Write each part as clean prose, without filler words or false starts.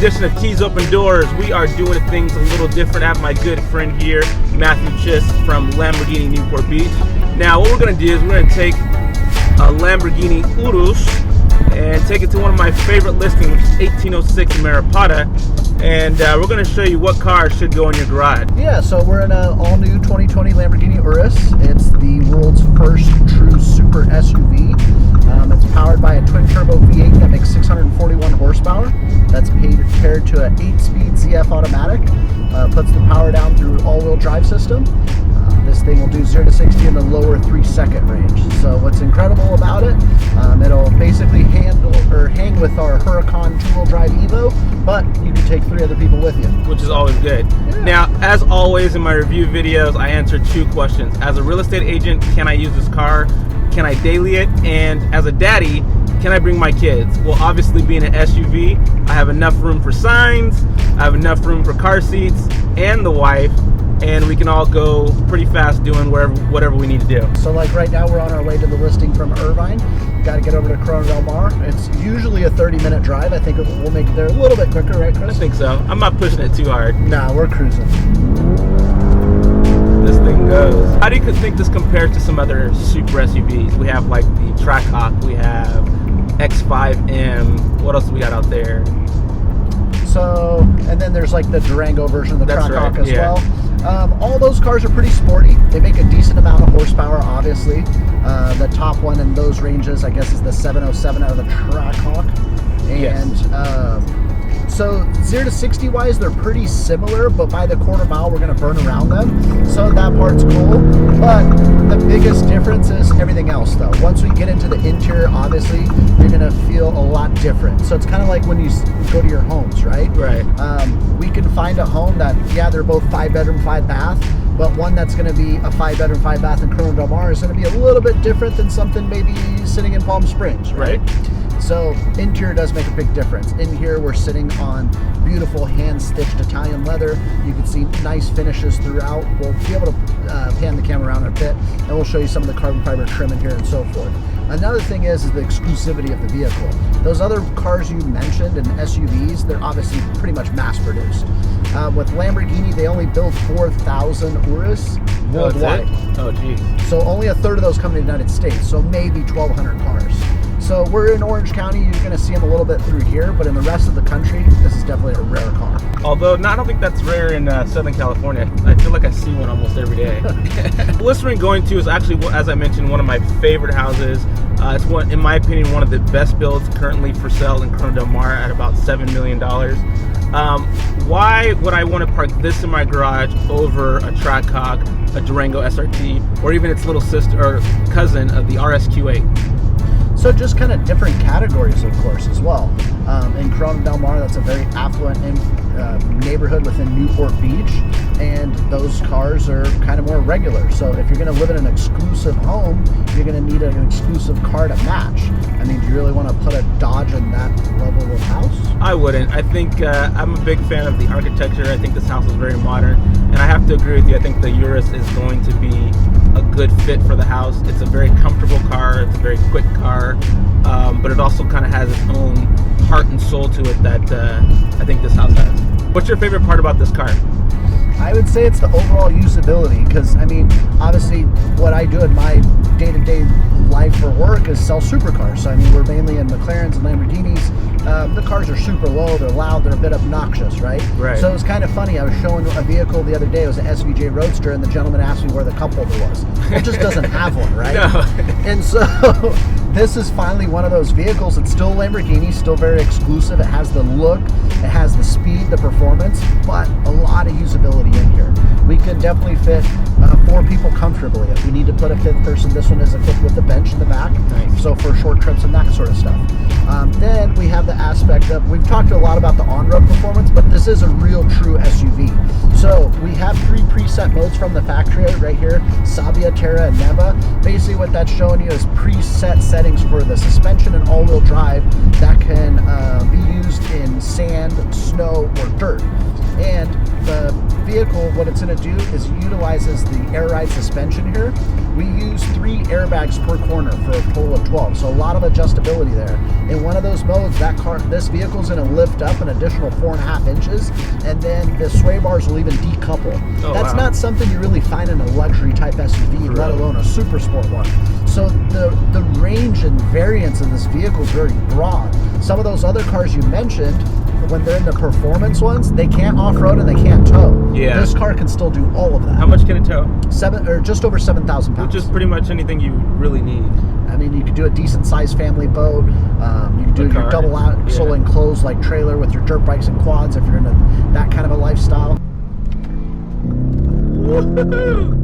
edition of Keys Open Doors. We are doing things a little different. I have my good friend here, Matthew Chiss from Lamborghini Newport Beach. Now, what we're going to do is we're going to take a Lamborghini Urus and take it to one of my favorite listings, which is 1806 Maripata. And we're going to show you what car should go in your garage. Yeah, so we're in an all-new 2020 Lamborghini Urus. It's the world's first true super SUV. It's powered by a twin-turbo V8 that makes 641 horsepower. That's paired to an 8-speed ZF automatic. Puts the power down through all-wheel drive system. This thing will do 0 to 60 in the lower 3-second range. So what's incredible about it, it'll basically hang with our Huracan 2-wheel drive Evo, but you can take 3 other people with you. Which is always good. Yeah. Now, as always in my review videos, I answer 2 questions. As a real estate agent, can I use this car? Can I daily it? And as a daddy, can I bring my kids? Well, obviously being an SUV, I have enough room for signs, I have enough room for car seats and the wife, and we can all go pretty fast doing whatever we need to do. So like right now we're on our way to the listing from Irvine. Got to get over to Corona Del Mar. It's usually a 30-minute drive. I think we'll make it there a little bit quicker, right, Chris? I think so. I'm not pushing it too hard. Nah, we're cruising. This thing goes. How do you think this compares to some other super SUVs? We have like the Trackhawk, we have X5M. What else do we got out there? So, and then there's like the Durango version of the Trackhawk as well. All those cars are pretty sporty. They make a decent amount of horsepower, obviously. The top one in those ranges, I guess, is the 707 out of the Trackhawk. And so 0 to 60 wise, they're pretty similar, but by the quarter mile, we're going to burn around them. So that part's cool. But the biggest difference is everything else, though. Once we get into the interior, obviously, you're going to feel a lot different. So it's kind of like when you go to your homes, right? Right. We can find a home that, yeah, they're both 5-bedroom, 5-bath, but one that's going to be a 5-bedroom, 5-bath in Corona Del Mar is going to be a little bit different than something maybe sitting in Palm Springs, right? So interior does make a big difference. In here, we're sitting on beautiful hand-stitched Italian leather. You can see nice finishes throughout. We'll be able to pan the camera around a bit, and we'll show you some of the carbon fiber trim in here and so forth. Another thing is the exclusivity of the vehicle. Those other cars you mentioned and SUVs, they're obviously pretty much mass-produced. With Lamborghini, they only build 4,000 Urus worldwide. Oh, geez. So only a third of those come to the United States, so maybe 1,200 cars. So we're in Orange County, you're going to see them a little bit through here, but in the rest of the country, this is definitely a rare car. Although, I don't think that's rare in Southern California. I feel like I see one almost every day. The listing we're going to is actually, as I mentioned, one of my favorite houses. It's one, in my opinion, one of the best builds currently for sale in Corona Del Mar at about $7 million. Why would I want to park this in my garage over a Trackhawk, a Durango SRT, or even its little sister or cousin of the RSQ8? So just kind of different categories, of course, as well. In Corona Del Mar, that's a very affluent neighborhood within Newport Beach, and those cars are kind of more regular. So if you're going to live in an exclusive home, you're going to need an exclusive car to match. I mean, do you really want to put a Dodge in that level of house? I wouldn't. I think I'm a big fan of the architecture. I think this house is very modern, and I have to agree with you. I think the Urus is going to be a good fit for the house. It's a very comfortable car. It's a very quick car, but it also kind of has its own heart and soul to it that I think this house has. What's your favorite part about this car? I would say it's the overall usability, because I mean, obviously what I do in my day-to-day life for work is sell supercars. So I mean, we're mainly in McLarens and Lamborghinis. The cars are super low, they're loud, they're a bit obnoxious, right? So it was kind of funny. I was showing a vehicle the other day. It was an SVJ Roadster, and the gentleman asked me where the cup holder was. It just doesn't have one, right? No. And so this is finally one of those vehicles. It's still Lamborghini, still very exclusive. It has the look, it has the speed, the performance, but a lot of usability in here. We can definitely fit 4 people comfortably. If we need to put a 5th person, this one is equipped with a bench in the back. Nice. So for short trips and that sort of stuff. Then we have the aspect of, we've talked a lot about the on-road performance, but this is a real true SUV. So we have 3 preset modes from the factory right here: Sabia, Terra, and Neva. Basically what that's showing you is preset settings for the suspension and all-wheel drive that can be used in sand, snow, or dirt. And the vehicle, what it's going to do is it utilizes the air ride suspension here. We use 3 airbags per corner for a total of 12, so a lot of adjustability there. In one of those modes, this vehicle is going to lift up an additional 4.5 inches, and then the sway bars will even decouple. That's not something you really find in a luxury type SUV, let alone a super sport one. So the range and variance of this vehicle is very broad. Some of those other cars you mentioned, when they're in the performance ones, they can't off-road and they can't tow. Yeah. This car can still do all of that. How much can it tow? Just over 7,000 pounds. Which is pretty much anything you really need. I mean, you could do a decent sized family boat. You could do your double axle enclosed like trailer with your dirt bikes and quads if you're into that kind of a lifestyle. Woo-hoo!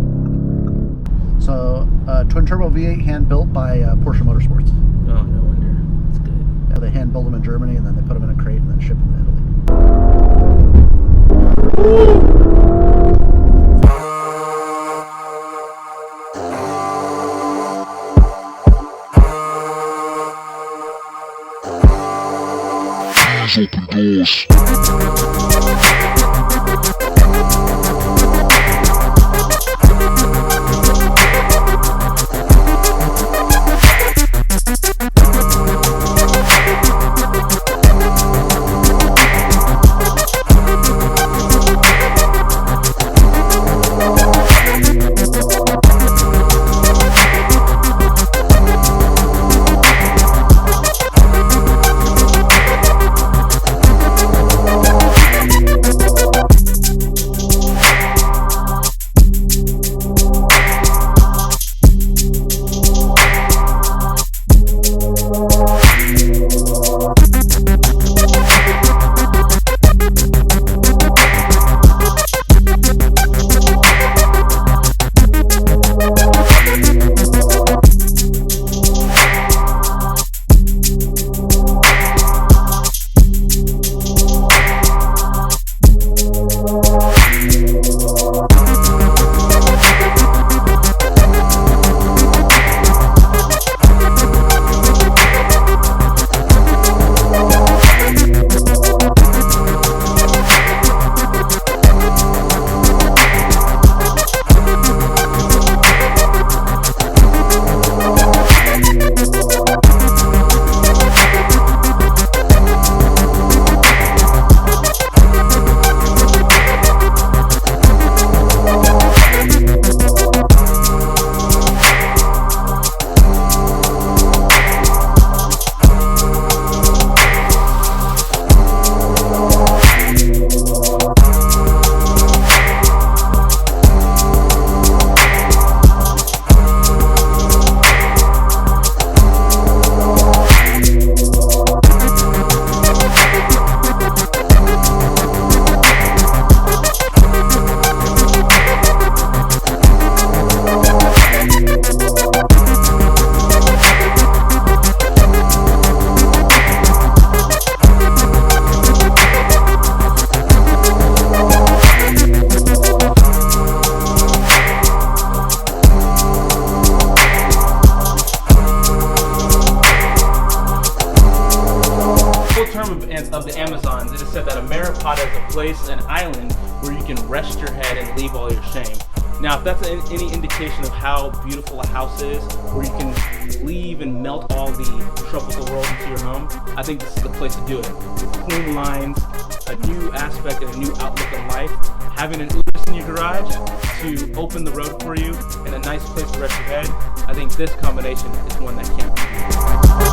So, twin turbo V8 hand built by Porsche Motorsports. Oh, no wonder. It's good. Yeah, they hand build them in Germany and then they put them in a crate and then ship them to Italy. Open doors. of the Amazons, it is said that Ameripod is a place, an island, where you can rest your head and leave all your shame. Now, if that's any indication of how beautiful a house is, where you can leave and melt all the troubles of the world into your home, I think this is the place to do it. With clean lines, a new aspect and a new outlook on life, having an Urus in your garage to open the road for you, and a nice place to rest your head, I think this combination is one that can't be beat.